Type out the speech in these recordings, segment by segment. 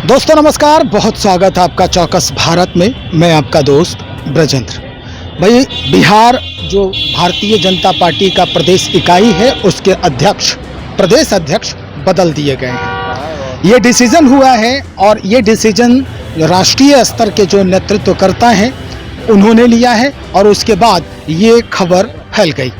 दोस्तों नमस्कार, बहुत स्वागत है आपका चौकस भारत में। मैं आपका दोस्त ब्रजेंद्र। भाई, बिहार जो भारतीय जनता पार्टी का प्रदेश इकाई है, उसके अध्यक्ष, प्रदेश अध्यक्ष बदल दिए गए हैं। ये डिसीजन हुआ है और ये डिसीजन राष्ट्रीय स्तर के जो नेतृत्वकर्ता हैं उन्होंने लिया है और उसके बाद ये खबर फैल गई।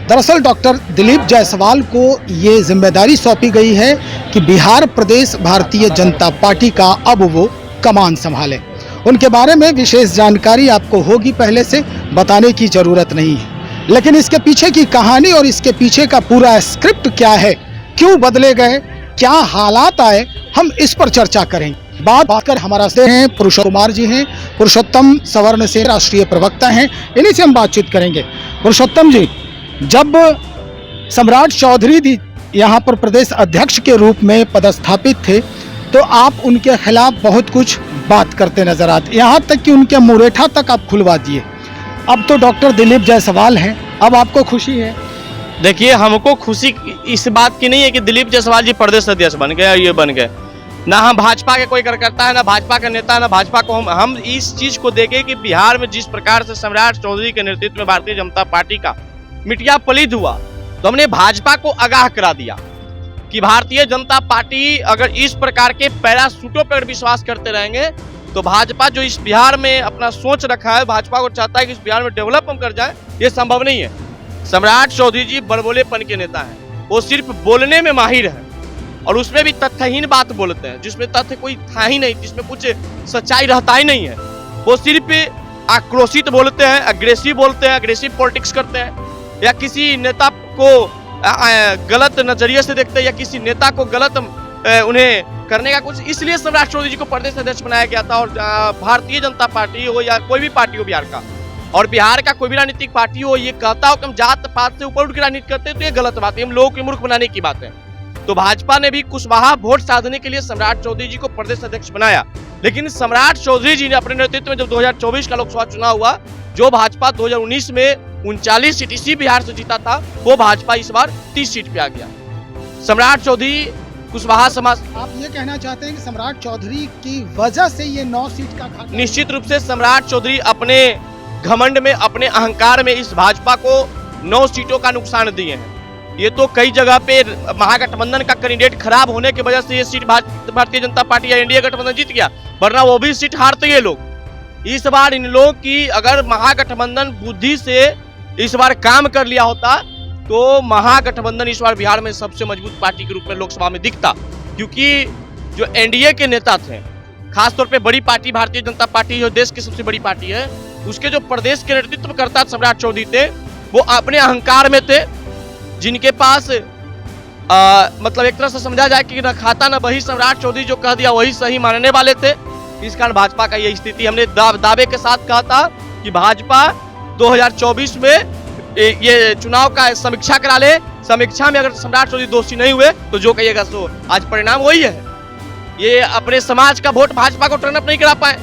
दरअसल डॉक्टर दिलीप जायसवाल को ये जिम्मेदारी सौंपी गई है कि बिहार प्रदेश भारतीय जनता पार्टी का अब वो कमान संभालें। उनके बारे में विशेष जानकारी आपको होगी, पहले से बताने की ज़रूरत नहीं है, लेकिन इसके पीछे की कहानी और इसके पीछे का पूरा स्क्रिप्ट क्या है, क्यों बदले गए, क्या हालात आए, हम इस पर चर्चा करें। बात कर हमारा से हैं पुरुषोत्तम कुमार जी हैं, पुरुषोत्तम सवर्ण से राष्ट्रीय प्रवक्ता हैं, इन्हीं से हम बातचीत करेंगे। पुरुषोत्तम जी, जब सम्राट चौधरी यहाँ पर प्रदेश अध्यक्ष के रूप में पदस्थापित थे तो आप उनके खिलाफ बहुत कुछ बात करते नजर आते, यहाँ तक कि उनके मुरेठा तक आप खुलवा दिए। अब तो डॉक्टर दिलीप जायसवाल हैं, अब आपको खुशी है? देखिए, हमको खुशी इस बात की नहीं है कि दिलीप जायसवाल जी प्रदेश अध्यक्ष बन गए, ये बन गए। ना हम भाजपा के कोई कार्यकर्ता है, ना भाजपा का नेता, ना भाजपा को हम इस चीज को देखें कि बिहार में जिस प्रकार से सम्राट चौधरी के नेतृत्व में भारतीय जनता पार्टी का मिटिया पलित हुआ, तो हमने भाजपा को आगाह करा दिया कि भारतीय जनता पार्टी अगर इस प्रकार के पैराशूटों पर विश्वास करते रहेंगे तो भाजपा जो इस बिहार में अपना सोच रखा है, भाजपा को चाहता है कि इस बिहार में डेवलप हम कर जाए, ये संभव नहीं है। सम्राट चौधरी जी बड़बोलेपन के नेता हैं, वो सिर्फ बोलने में माहिर है और उसमें भी तथ्यहीन बात बोलते हैं, जिसमें तथ्य कोई था ही नहीं, जिसमें कुछ सच्चाई रहता ही नहीं है। वो सिर्फ आक्रोशित बोलते हैं, अग्रेसिव बोलते हैं, अग्रेसिव पॉलिटिक्स करते हैं, या किसी नेता को गलत नजरिए से देखते हैं, या किसी नेता को गलत उन्हें करने का कुछ। इसलिए सम्राट चौधरी जी को प्रदेश अध्यक्ष बनाया गया था। और भारतीय जनता पार्टी हो या कोई भी पार्टी हो बिहार का, और बिहार का कोई भी राजनीतिक पार्टी हो, ये कहता हो कि हम जात पात से ऊपर उठ के राजनीति करते हैं, तो ये गलत बात है, हम लोगों को मूर्ख बनाने की बात है। तो भाजपा ने भी कुशवाहा वोट साधने के लिए सम्राट चौधरी जी को प्रदेश अध्यक्ष बनाया, लेकिन सम्राट चौधरी जी ने अपने नेतृत्व में जब 2024 का लोकसभा चुनाव हुआ, जो भाजपा 2019 में 39 सीट इसी बिहार से जीता था, वो भाजपा इस बार 30 सीट पे आ गया। सम्राट चौधरी कुशवाहा समाज, आप ये कहना चाहते हैं कि सम्राट चौधरी की वजह से ये 9 सीट का घाटा? निश्चित रूप से सम्राट चौधरी अपने घमंड में, अपने अहंकार में इस भाजपा को 9 सीटों का नुकसान दिए हैं। ये तो कई जगह पे महागठबंधन का कैंडिडेट खराब होने की वजह से ये सीट भारतीय जनता पार्टी या इंडिया गठबंधन जीत गया, वरना वो भी सीट हारते ये लोग। इस बार इन लोगों की अगर महागठबंधन बुद्धि से इस बार काम कर लिया होता तो महागठबंधन इस बार बिहार में सबसे मजबूत पार्टी के रूप में लोकसभा में दिखता, क्योंकि जो एनडीए के नेता थे, खासतौर पे बड़ी पार्टी भारतीय जनता पार्टी जो देश की सबसे बड़ी पार्टी है, उसके जो प्रदेश के नेतृत्व करता सम्राट चौधरी थे, वो अपने अहंकार में थे, जिनके पास मतलब एक तरह से समझा जाए कि न खाता न बही, सम्राट चौधरी जो कह दिया वही सही मानने वाले थे। इस कारण भाजपा का यही स्थिति। हमने दावे के साथ कहा था कि भाजपा 2024 में ये चुनाव का समीक्षा करा ले, समीक्षा में अगर सम्राट चौधरी दोषी नहीं हुए तो जो कहिएगा सो। आज परिणाम वही है। ये अपने समाज का वोट भाजपा को टर्न अप नहीं करा पाए,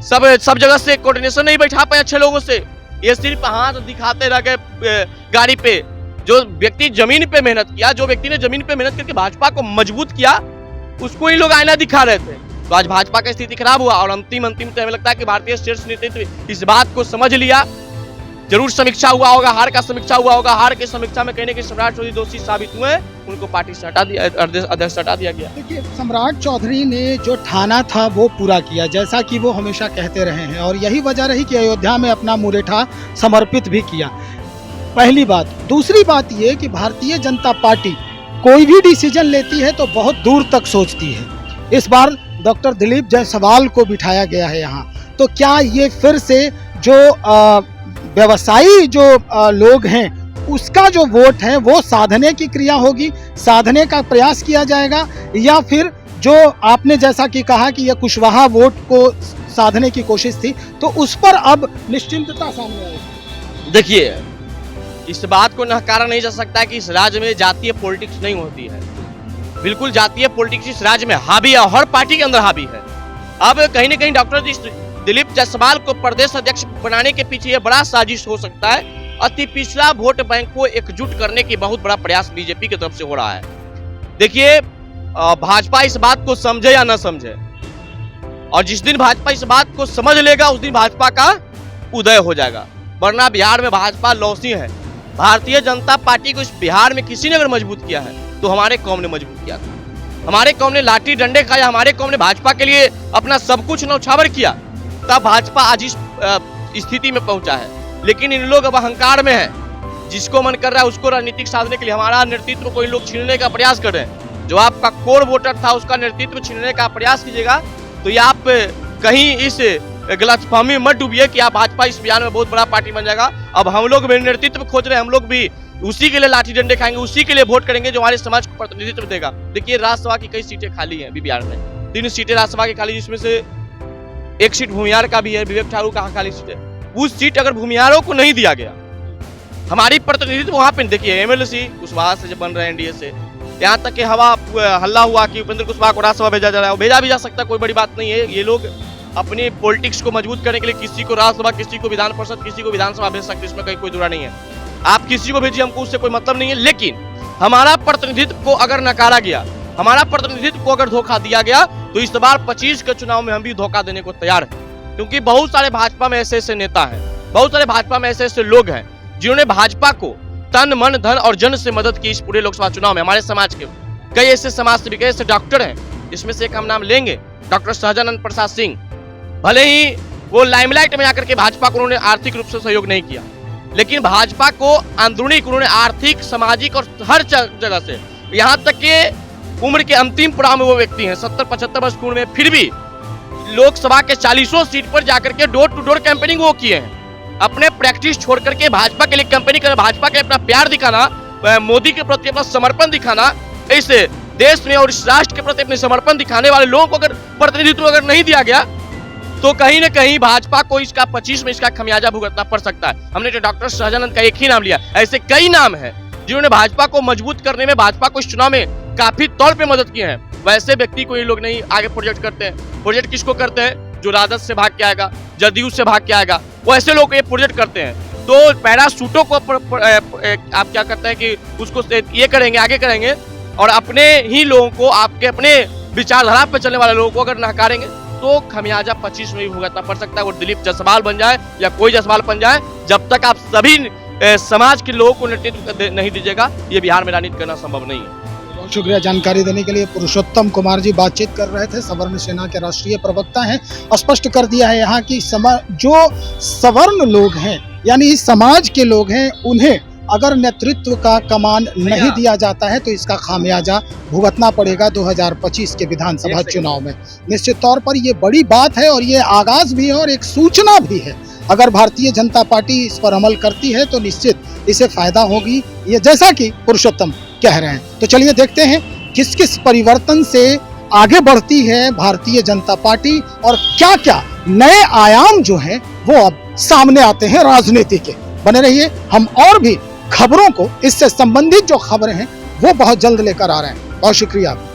सब जगह से कोऑर्डिनेशन नहीं बैठा पाए अच्छे लोगों से, ये सिर्फ हाथ दिखाते रह गए गाड़ी पे। जो व्यक्ति जमीन पे मेहनत किया, जो व्यक्ति ने जमीन पे मेहनत करके भाजपा को मजबूत किया, उसको ही लोग आईना दिखा रहे थे। तो आज भाजपा की स्थिति खराब हुआ और अंतिम तो हमें लगता है कि भारतीय शीर्ष नेतृत्व इस बात को समझ लिया। जरूर समीक्षा हुआ होगा, हार का समीक्षा हुआ होगा, हार की समीक्षा में कहने के सम्राट चौधरी दोषी साबित हुए, उनको पार्टी से हटा दिया, अध्यक्ष हटा दिया गया। देखिए, सम्राट चौधरी ने जो ठाना था वो पूरा किया, जैसा कि वो हमेशा कहते रहे हैं, और यही वजह रही कि अयोध्या में अपना मुरेठा समर्पित भी किया। पहली बात। दूसरी बात ये कि भारतीय जनता पार्टी कोई भी डिसीजन लेती है तो बहुत दूर तक सोचती है। इस बार डॉक्टर दिलीप जायसवाल को बिठाया गया है यहाँ, तो क्या ये फिर से जो व्यवसायी जो लोग हैं उसका जो वोट है वो साधने की क्रिया होगी, साधने का प्रयास किया जाएगा, या फिर जो आपने जैसा कि कहा कि यह कुशवाहा वोट को साधने की कोशिश थी, तो उस पर अब निश्चिंतता सामने आएगी? देखिए, इस बात को नकारा नहीं जा सकता है कि इस राज्य में जातीय पॉलिटिक्स नहीं होती है। बिल्कुल जातीय पॉलिटिक्स इस राज्य में हावी है, हर पार्टी के अंदर हावी है। अब कहीं न कहीं डॉक्टर दिलीप जायसवाल को प्रदेश अध्यक्ष बनाने के पीछे यह बड़ा साजिश हो सकता है। अति पिछड़ा वोट बैंक को एकजुट करने की बहुत बड़ा प्रयास बीजेपी की तरफ से हो रहा है। देखिए, भाजपा इस बात को समझे या न समझे, और जिस दिन भाजपा इस बात को समझ लेगा उस दिन भाजपा का उदय हो जाएगा। वरना बिहार में भाजपा लौसी है। भारतीय जनता पार्टी को इस बिहार में किसी ने अगर मजबूत किया है तो हमारे कौम ने मजबूत किया था। हमारे कौम ने लाठी डंडे खाया, हमारे कौम ने भाजपा के लिए अपना सब कुछ न्यौछावर किया, तब भाजपा आज इस स्थिति में पहुंचा है। लेकिन इन लोग अब अहंकार में है, जिसको मन कर रहा है उसको राजनीतिक साधने के लिए हमारा नेतृत्व को इन लोग छीनने का प्रयास कर रहे हैं। जो आपका कोर वोटर था उसका नेतृत्व छीनने का प्रयास कीजिएगा तो ये आप कहीं इस गलतफहमी में मत डूबिए कि आप भाजपा इस बिहार में बहुत बड़ा पार्टी बन जाएगा। अब हम लोग भी नेतृत्व खोज रहे हैं, हम लोग भी उसी के लिए लाठी डंडे खाएंगे, उसी के लिए वोट करेंगे जो हमारे समाज को प्रतिनिधित्व देगा। देखिए राज्यसभा की कई सीटें खाली हैं बिहार में, 3 सीटें राज्यसभा की खाली, जिसमें से 1 सीट भूमिहार का भी है, विवेक ठाकुर का खाली सीट है। उस सीट अगर भूमिहारों को नहीं दिया गया, हमारी प्रतिनिधित्व वहां पे देखिए एमएलसी कुशवाहा से जब बन रहे हैं एनडीए से, यहाँ तक कि हल्ला हुआ कि उपेंद्र कुशवाहा को राज्यसभा भेजा जा रहा है। भेजा भी जा सकता है, कोई बड़ी बात नहीं है। ये लोग अपनी पॉलिटिक्स को मजबूत करने के लिए किसी को राज्यसभा, किसी को विधान परिषद, किसी को विधानसभा भेज सकते हैं, इसमें कहीं कोई जुड़ा नहीं है। आप किसी को भेजिए, हमको उससे कोई मतलब नहीं है। लेकिन हमारा प्रतिनिधित्व को अगर नकारा गया, हमारा प्रतिनिधित्व को अगर धोखा दिया गया तो इस बार 25 के चुनाव में हम भी धोखा देने को तैयार हैं। क्योंकि बहुत सारे भाजपा में ऐसे नेता हैं, बहुत सारे भाजपा में ऐसे लोग हैं जिन्होंने भाजपा को तन मन धन और जन से मदद की। इस पूरे लोकसभा चुनाव में हमारे समाज के कई ऐसे समाज सेवी, कई ऐसे डॉक्टर हैं, इसमें से एक हम नाम लेंगे डॉक्टर सहजानंद प्रसाद सिंह। भले ही वो लाइमलाइट में आकर के भाजपा को उन्होंने आर्थिक रूप से सहयोग नहीं किया, लेकिन भाजपा को अंदरूनी उन्होंने आर्थिक, सामाजिक और हर जगह से, यहाँ तक कि उम्र के अंतिम पड़ाव में वो व्यक्ति हैं, 70-75 वर्ष की उम्र में, फिर भी लोकसभा के 40 सीट पर जाकर के डोर टू डोर कैंपेनिंग वो किए हैं। अपने प्रैक्टिस छोड़ करके भाजपा के लिए कैंपेनिंग करना, भाजपा के लिए अपना प्यार दिखाना, मोदी के प्रति अपना समर्पण दिखाना, ऐसे देश में और इस राष्ट्र के प्रति अपने समर्पण दिखाने वाले लोगों को अगर प्रतिनिधित्व अगर नहीं दिया गया तो कहीं ना कहीं भाजपा को इसका 25 में इसका खमियाजा भुगतना पड़ सकता है। हमने तो डॉक्टर सहजानंद का एक ही नाम लिया, ऐसे कई नाम हैं जिन्होंने भाजपा को मजबूत करने में, भाजपा को इस चुनाव में काफी तौर पे मदद की है। वैसे व्यक्ति को ये लोग नहीं आगे प्रोजेक्ट करते हैं। प्रोजेक्ट किसको करते हैं? जो राजद से भाग के आएगा, जदयू से भाग के आएगा, वो ऐसे लोग ये प्रोजेक्ट करते हैं। तो पैराशूटों को आप क्या करते हैं कि उसको ये करेंगे, आगे करेंगे, और अपने ही लोगों को, आपके अपने विचारधारा पे चलने वाले लोगों को अगर नकारेंगे तो खमियाजा 25 में भी भुगतना पड़ सकता है। वो दिलीप जायसवाल बन जाए या कोई जायसवाल बन जाए, जब तक आप सभी समाज के लोगों को नेतृत्व नहीं दीजिएगा, ये बिहार में राजनीति करना संभव नहीं है। बहुत शुक्रिया जानकारी देने के लिए। पुरुषोत्तम कुमार जी बातचीत कर रहे थे, सवर्ण सेना के राष्ट्रीय प्रवक्ता हैं। स्पष्ट कर दिया है यहाँ की जो सवर्ण लोग हैं, यानी समाज के लोग हैं, उन्हें अगर नेतृत्व का कमान नहीं दिया जाता है तो इसका खामियाजा भुगतना पड़ेगा 2025 के विधानसभा चुनाव में। निश्चित तौर पर ये बड़ी बात है और ये आगाज भी है और एक सूचना भी है। अगर भारतीय जनता पार्टी इस पर अमल करती है तो निश्चित इसे फायदा होगी, ये जैसा कि पुरुषोत्तम कह रहे हैं। तो चलिए देखते हैं किस किस परिवर्तन से आगे बढ़ती है भारतीय जनता पार्टी और क्या क्या नए आयाम जो हैं वो अब सामने आते हैं राजनीति के। बने रहिए, हम और भी खबरों को, इससे संबंधित जो खबरें हैं वो बहुत जल्द लेकर आ रहे हैं। बहुत शुक्रिया।